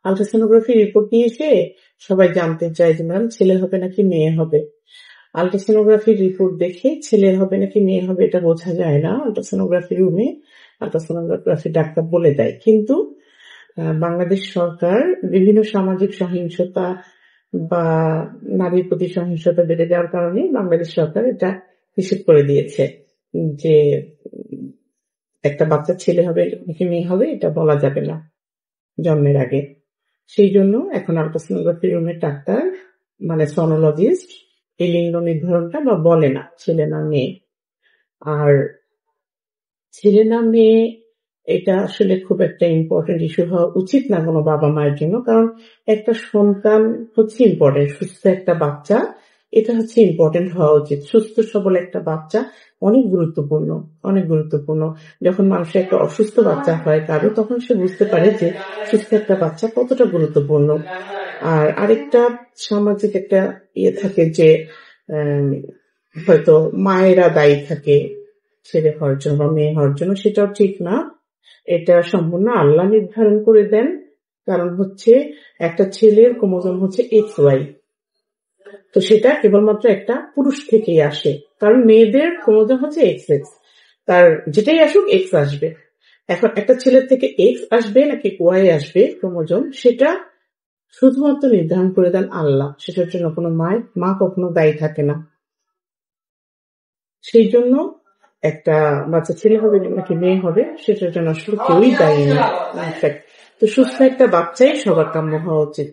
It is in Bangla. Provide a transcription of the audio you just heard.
আলট্রাসোনোগ্রাফি রিপোর্ট নিয়ে এসে সবাই জানতে চায় যে ম্যাম ছেলে হবে নাকি মেয়ে হবে। আলট্রাসোনোগ্রাফির রিপোর্ট দেখে ছেলে হবে নাকি মেয়ে হবে এটা বোঝা যায় না। আলট্রাসোনোগ্রাফি রুমে আলট্রাসোনোগ্রাফি ডাক্তার বলে দেয়। কিন্তু বাংলাদেশ সরকার বিভিন্ন সামাজিক সহিংসতা বা নারীর প্রতি সহিংসতা বেড়ে যাওয়ার কারণে বাংলাদেশ সরকার এটা নিষেধ করে দিয়েছে যে একটা বাচ্চা ছেলে হবে নাকি মেয়ে হবে এটা বলা যাবে না জন্মের আগে। সেই জন্য এখন আলট্রাসোনোগ্রাফি রুমের ডাক্তার মানে সনোলজিস্ট এই লিঙ্গ নির্ধারণটা বা বলে না ছেলে না মেয়ে। আর ছেলে না মেয়ে এটা আসলে খুব একটা ইম্পর্টেন্ট ইস্যু হওয়া উচিত না কোনো বাবা মায়ের জন্য, কারণ একটা সন্তান হচ্ছে ইম্পর্টেন্ট। সুস্থ একটা বাচ্চা এটা হচ্ছে ইম্পর্টেন্ট হওয়া উচিত। সুস্থ সবল একটা বাচ্চা অনেক গুরুত্বপূর্ণ, অনেক গুরুত্বপূর্ণ। যখন মানুষের একটা অসুস্থ বাচ্চা হয় কারো, তখন সে বুঝতে পারে যে সুস্থ একটা বাচ্চা কতটা গুরুত্বপূর্ণ। আর আরেকটা সামাজিক একটা ইয়ে থাকে যে হয়তো মায়েরা দায়ী থাকে ছেলে হওয়ার জন্য বা মেয়ে হওয়ার জন্য, সেটাও ঠিক না। এটা সম্পূর্ণ আল্লাহ নির্ধারণ করে দেন। কারণ হচ্ছে একটা ছেলের ক্রোমোজোম হচ্ছে XY, তো সেটা কেবলমাত্র একটা পুরুষ থেকেই আসে। কারণ মেয়েদের ক্রোমোজোম হচ্ছে XX, তার যেটাই আসুক X আসবে। এখন একটা ছেলের থেকে X আসবে নাকি Y আসবে ক্রোমোজোম, সেটা শুধুমাত্র নির্ধারণ করে দেন আল্লাহ। সেটার জন্য কোনো মা কখনো দায়ী থাকে না। সেই জন্য একটা বাচ্চা ছেলে হবে নাকি মেয়ে হবে সেটার জন্য আসলে কেউই দায়ী না। তো সুস্থ একটা বাচ্চাই সবার কাম্য হওয়া উচিত।